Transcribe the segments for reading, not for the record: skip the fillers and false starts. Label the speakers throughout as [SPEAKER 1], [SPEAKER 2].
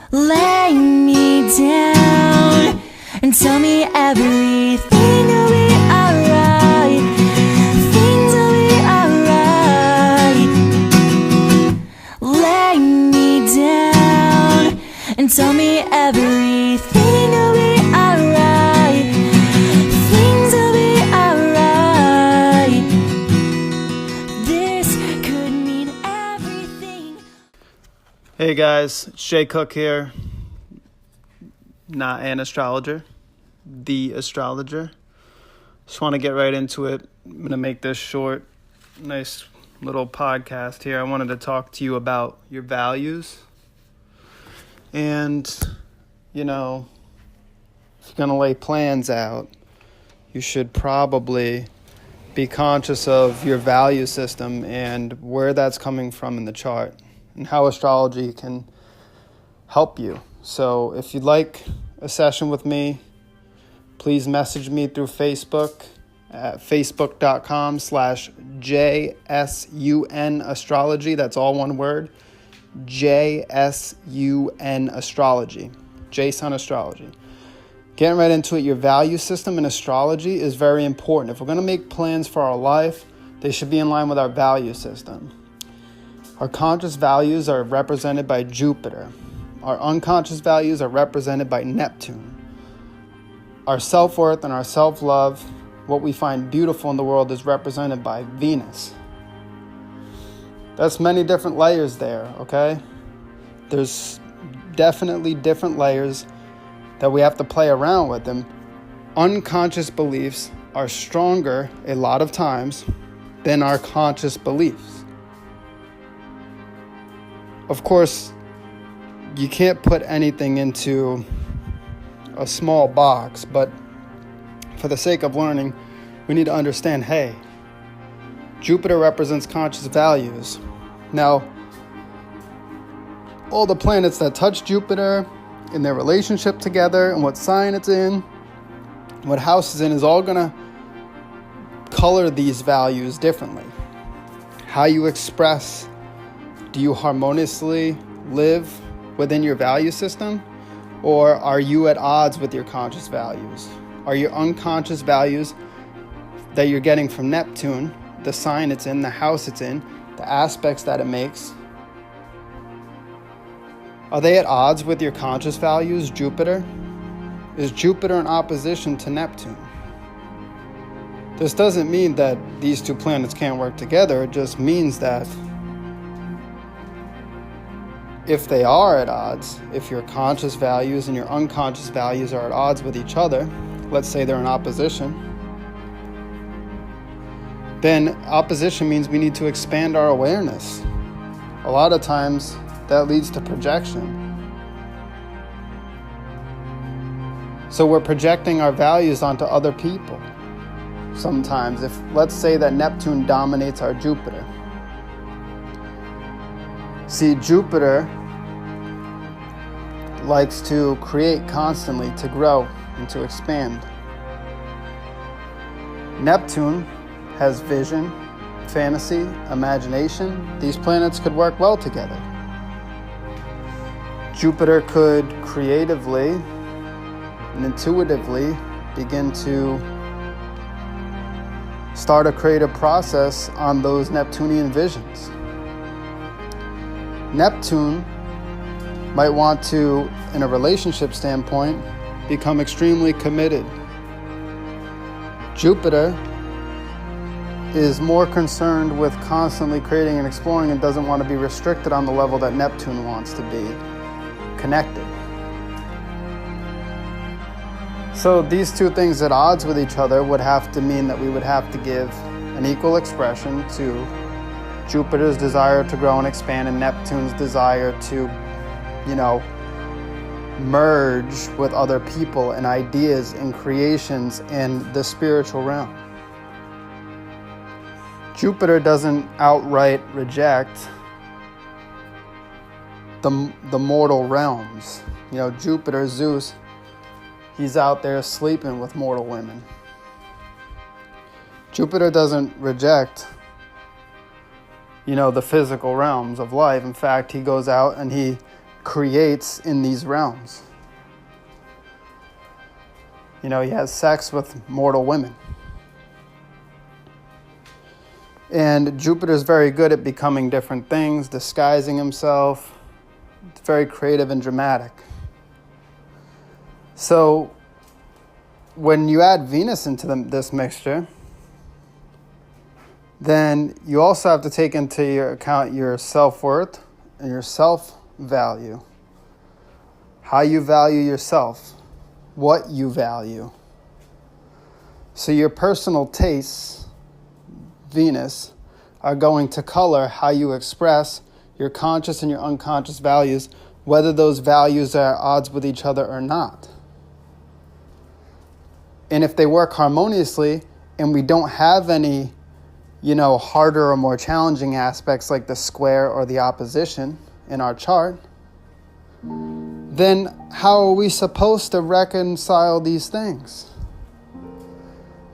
[SPEAKER 1] Lay me down and tell me everything will be alright. Things will be alright. Lay me down and tell me everything will be alright. Things will be alright. This could mean everything.
[SPEAKER 2] Hey guys, it's Jay Cook here. Not an astrologer, the astrologer. Just want to get right into it. I'm going to make this short, nice little podcast here. I wanted to talk to you about your values. And, if you're going to lay plans out, you should probably be conscious of your value system and where that's coming from in the chart and how astrology can help you. So if you'd like a session with me, please message me through Facebook at facebook.com/JSUN Astrology. That's all one word. JSUN Astrology. JSUN Astrology. Getting right into it, your value system in astrology is very important. If we're going to make plans for our life, they should be in line with our value system. Our conscious values are represented by Jupiter. Our unconscious values are represented by Neptune. Our self-worth and our self-love, what we find beautiful in the world, is represented by Venus. That's many different layers there, okay? There's definitely different layers that we have to play around with them. Unconscious beliefs are stronger a lot of times than our conscious beliefs. Of course, you can't put anything into a small box, but for the sake of learning, we need to understand, hey, Jupiter represents conscious values. Now, all the planets that touch Jupiter in their relationship together and what sign it's in, what house it's in, is all going to color these values differently. How you express, do you harmoniously live within your value system, or are you at odds with your conscious values? Are your unconscious values that you're getting from Neptune, the sign it's in, the house it's in, the aspects that it makes, are they at odds with your conscious values, Jupiter? Is Jupiter in opposition to Neptune? This doesn't mean that these two planets can't work together. It just means that if they are at odds, if your conscious values and your unconscious values are at odds with each other, let's say they're in opposition, then opposition means we need to expand our awareness. A lot of times that leads to projection. So we're projecting our values onto other people. Sometimes, if let's say that Neptune dominates our Jupiter. See, Jupiter likes to create constantly, to grow and to expand. Neptune has vision, fantasy, imagination. These planets could work well together. Jupiter could creatively and intuitively begin to start a creative process on those Neptunian visions. Neptune might want to, in a relationship standpoint, become extremely committed. Jupiter is more concerned with constantly creating and exploring and doesn't want to be restricted on the level that Neptune wants to be connected. So these two things at odds with each other would have to mean that we would have to give an equal expression to Jupiter's desire to grow and expand and Neptune's desire to, merge with other people and ideas and creations in the spiritual realm. Jupiter doesn't outright reject the mortal realms. Jupiter, Zeus, he's out there sleeping with mortal women. Jupiter doesn't reject, the physical realms of life. In fact, he goes out and he creates in these realms. He has sex with mortal women. And Jupiter's very good at becoming different things, disguising himself. It's very creative and dramatic. So when you add Venus into this mixture, then you also have to take into your account your self-worth and your self-value. How you value yourself, what you value. So your personal tastes, Venus, are going to color how you express your conscious and your unconscious values, whether those values are at odds with each other or not. And if they work harmoniously and we don't have any, harder or more challenging aspects like the square or the opposition in our chart, then how are we supposed to reconcile these things?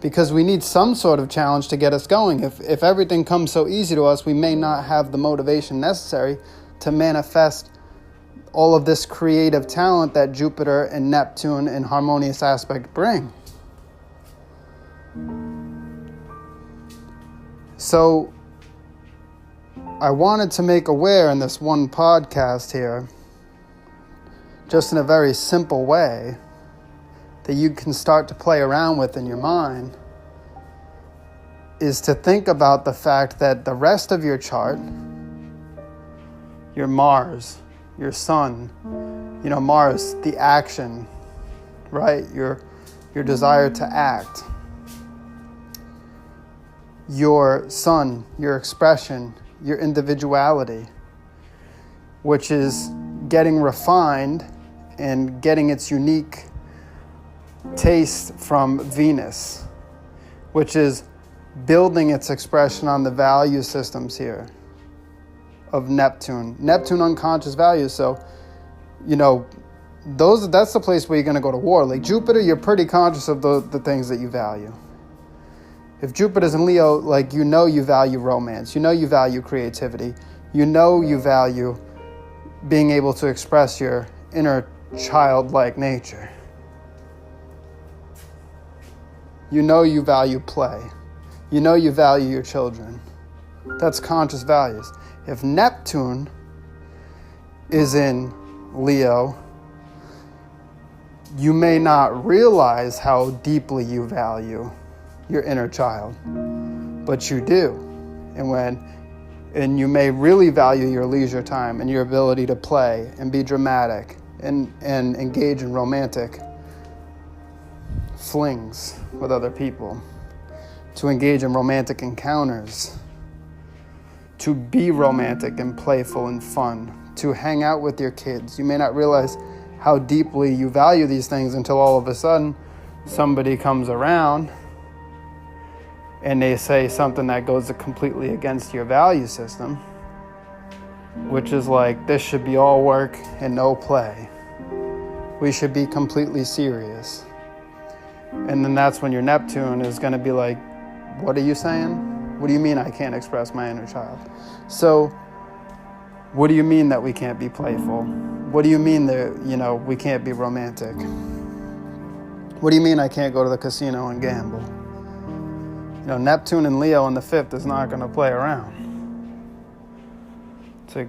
[SPEAKER 2] Because we need some sort of challenge to get us going. If everything comes so easy to us, we may not have the motivation necessary to manifest all of this creative talent that Jupiter and Neptune in harmonious aspect bring. So I wanted to make aware in this one podcast here, just in a very simple way, that you can start to play around with in your mind, is to think about the fact that the rest of your chart, your Mars, your Sun, Mars, the action, right? Your desire to act. Your Sun, your expression, your individuality, which is getting refined and getting its unique taste from Venus, which is building its expression on the value systems here of Neptune unconscious values. So, that's the place where you're going to go to war. Like Jupiter, you're pretty conscious of the things that you value. If Jupiter's in Leo, you value romance, you value creativity, you value being able to express your inner childlike nature. You value play. You value your children. That's conscious values. If Neptune is in Leo, you may not realize how deeply you value your inner child, but you do. And you may really value your leisure time and your ability to play and be dramatic and engage in romantic flings with other people, to engage in romantic encounters, to be romantic and playful and fun, to hang out with your kids. You may not realize how deeply you value these things until all of a sudden somebody comes around and they say something that goes completely against your value system, which is like, this should be all work and no play. We should be completely serious. And then that's when your Neptune is going to be like, what are you saying? What do you mean I can't express my inner child? So what do you mean that we can't be playful? What do you mean that, we can't be romantic? What do you mean I can't go to the casino and gamble? Neptune and Leo in the 5th is not going to play around. So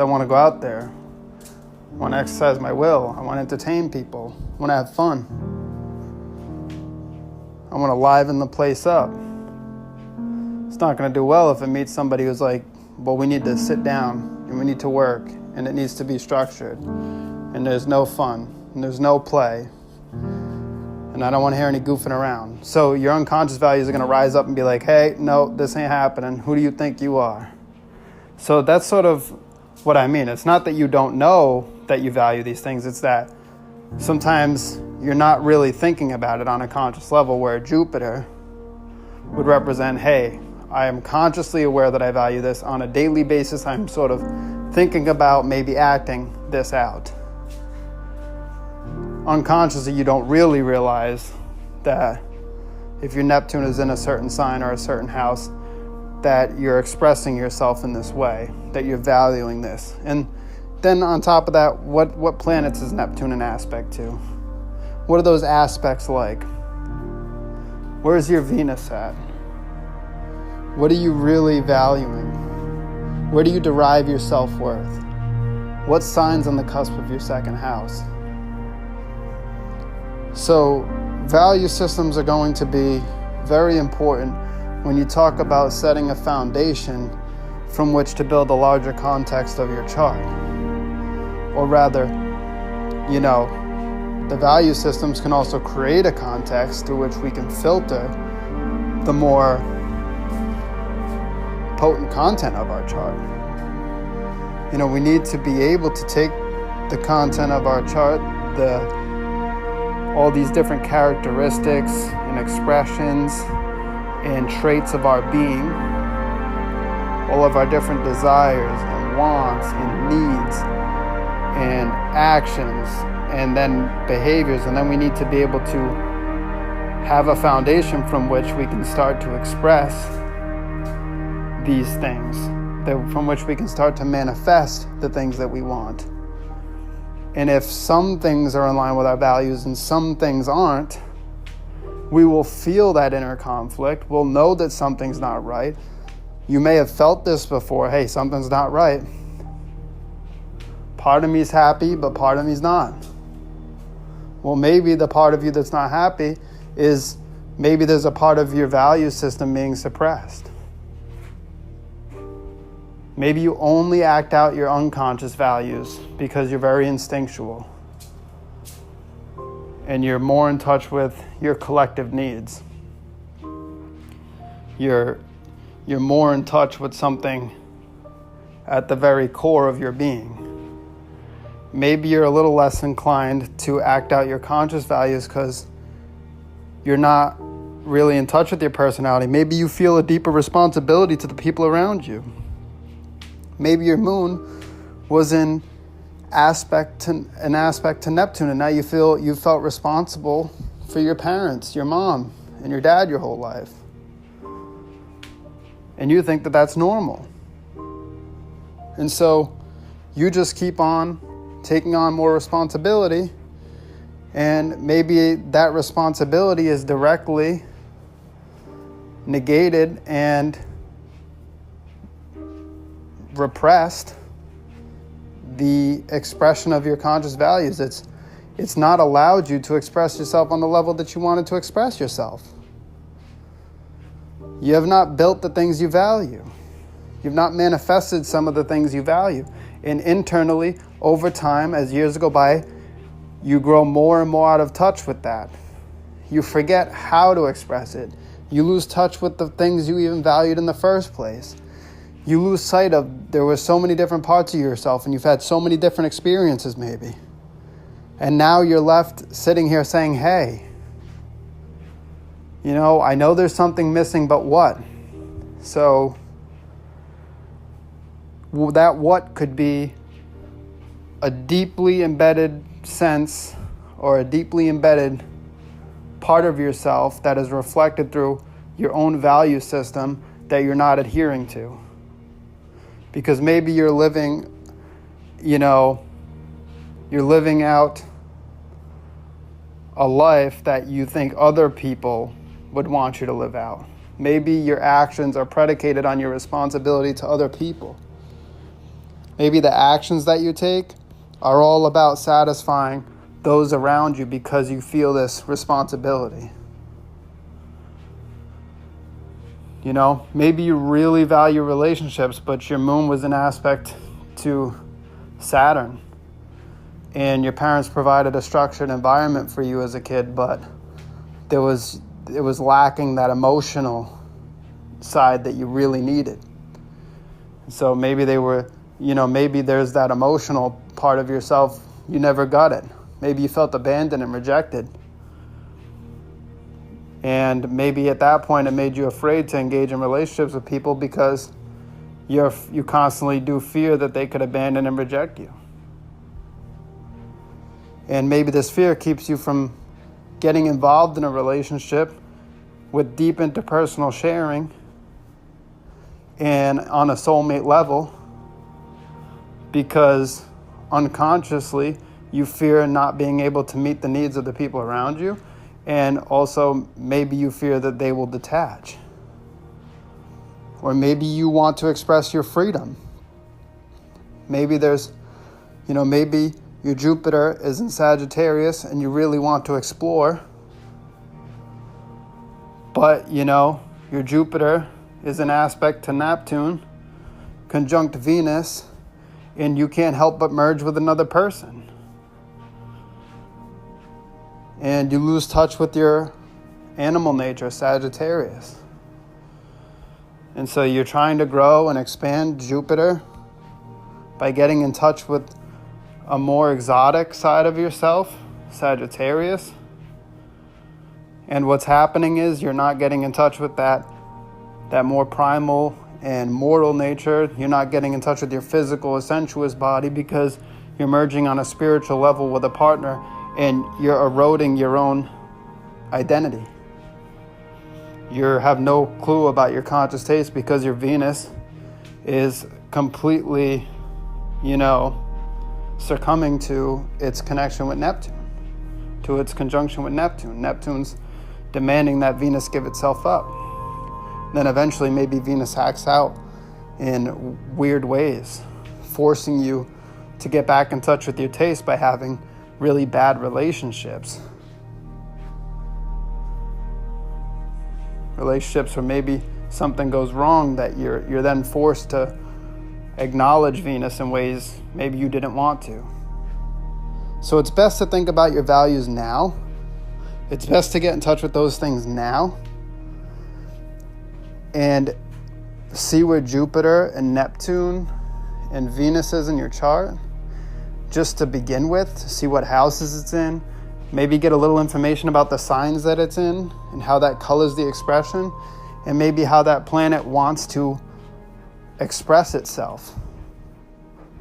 [SPEAKER 2] I want to go out there. I want to exercise my will. I want to entertain people. I want to have fun. I want to liven the place up. It's not going to do well if it meets somebody who's like, well, we need to sit down and we need to work and it needs to be structured and there's no fun and there's no play and I don't want to hear any goofing around. So your unconscious values are going to rise up and be like, hey, no, this ain't happening. Who do you think you are? So that's sort of what I mean. It's not that you don't know that you value these things. It's that sometimes you're not really thinking about it on a conscious level, where Jupiter would represent, hey, I am consciously aware that I value this. On a daily basis, I'm sort of thinking about maybe acting this out. Unconsciously, you don't really realize that if your Neptune is in a certain sign or a certain house, that you're expressing yourself in this way, that you're valuing this. And then on top of that, what planets is Neptune an aspect to? What are those aspects like? Where's your Venus at? What are you really valuing? Where do you derive your self-worth? What sign's on the cusp of your second house? So value systems are going to be very important when you talk about setting a foundation from which to build a larger context of your chart. Or rather, the value systems can also create a context through which we can filter the more potent content of our chart. We need to be able to take the content of our chart, all these different characteristics and expressions and traits of our being, all of our different desires and wants and needs and actions and then behaviors, and then we need to be able to have a foundation from which we can start to express these things, from which we can start to manifest the things that we want. And if some things are in line with our values and some things aren't, we will feel that inner conflict. We'll know that something's not right. You may have felt this before. Hey, something's not right. Part of me's happy, but part of me's not. Well, maybe the part of you that's not happy is maybe there's a part of your value system being suppressed. Maybe you only act out your unconscious values because you're very instinctual and you're more in touch with your collective needs. You're more in touch with something at the very core of your being. Maybe you're a little less inclined to act out your conscious values because you're not really in touch with your personality. Maybe you feel a deeper responsibility to the people around you. Maybe your moon was an aspect to Neptune, and now you felt responsible for your parents, your mom, and your dad your whole life. And you think that that's normal. And so you just keep on taking on more responsibility, and maybe that responsibility is directly negated and repressed the expression of your conscious values. It's not allowed you to express yourself on the level that you wanted to express yourself. You have not built the things you value. You've not manifested some of the things you value. And internally, over time, as years go by, you grow more and more out of touch with that. You forget how to express it. You lose touch with the things you even valued in the first place. You lose sight of there were so many different parts of yourself and you've had so many different experiences maybe. And now you're left sitting here saying, hey, I know there's something missing, but what? So that what could be a deeply embedded sense or a deeply embedded part of yourself that is reflected through your own value system that you're not adhering to. Because maybe you're living out a life that you think other people would want you to live out. Maybe your actions are predicated on your responsibility to other people. Maybe the actions that you take are all about satisfying those around you because you feel this responsibility. Maybe you really value relationships, but your moon was an aspect to Saturn. And your parents provided a structured environment for you as a kid, but it was lacking that emotional side that you really needed. So maybe maybe there's that emotional part of yourself, you never got it. Maybe you felt abandoned and rejected. And maybe at that point it made you afraid to engage in relationships with people because you constantly do fear that they could abandon and reject you. And maybe this fear keeps you from getting involved in a relationship with deep interpersonal sharing and on a soulmate level, because unconsciously you fear not being able to meet the needs of the people around you, and also maybe you fear that they will detach. Or maybe you want to express your freedom. Maybe maybe your Jupiter is in Sagittarius and you really want to explore, but your Jupiter is an aspect to Neptune, conjunct Venus, and you can't help but merge with another person. And you lose touch with your animal nature, Sagittarius. And so you're trying to grow and expand Jupiter by getting in touch with a more exotic side of yourself, Sagittarius. And what's happening is you're not getting in touch with that more primal and mortal nature. You're not getting in touch with your physical, sensuous body because you're merging on a spiritual level with a partner, and you're eroding your own identity. You have no clue about your conscious taste because your Venus is completely, succumbing to its connection with Neptune, to its conjunction with Neptune. Neptune's demanding that Venus give itself up. Then eventually maybe Venus hacks out in weird ways, forcing you to get back in touch with your taste by having really bad relationships. Relationships where maybe something goes wrong that you're then forced to acknowledge Venus in ways maybe you didn't want to. So it's best to think about your values now. It's best to get in touch with those things now and see where Jupiter and Neptune and Venus is in your chart, just to begin with, to see what houses it's in. Maybe get a little information about the signs that it's in and how that colors the expression, and maybe how that planet wants to express itself,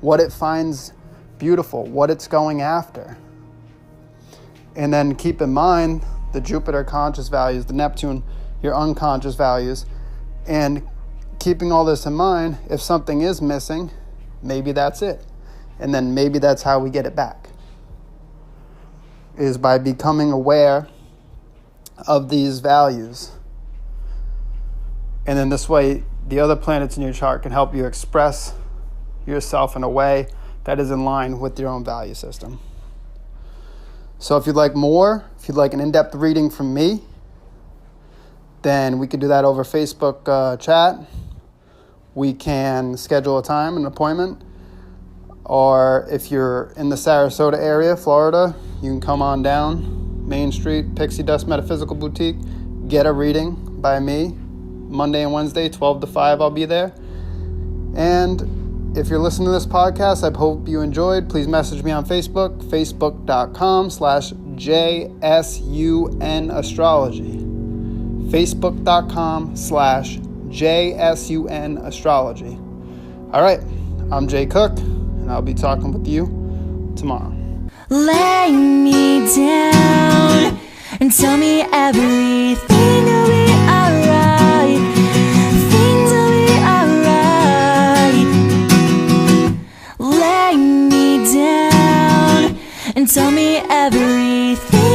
[SPEAKER 2] what it finds beautiful, what it's going after. And then keep in mind the Jupiter conscious values, the Neptune, your unconscious values, and keeping all this in mind, if something is missing, maybe that's it. And then maybe that's how we get it back, is by becoming aware of these values. And then this way, the other planets in your chart can help you express yourself in a way that is in line with your own value system. So if you'd like more, if you'd like an in-depth reading from me, then we could do that over Facebook chat. We can schedule a time, an appointment. Or if you're in the Sarasota area, Florida, you can come on down Main Street, Pixie Dust Metaphysical Boutique, get a reading by me. Monday and Wednesday, 12 to 5, I'll be there. And if you're listening to this podcast, I hope you enjoyed. Please message me on Facebook, facebook.com/JSUN Astrology. Facebook.com/JSUN Astrology. All right, I'm Jay Cook, and I'll be talking with you tomorrow.
[SPEAKER 1] Lay me down and tell me everything will be alright. Things will be alright. Lay me down and tell me everything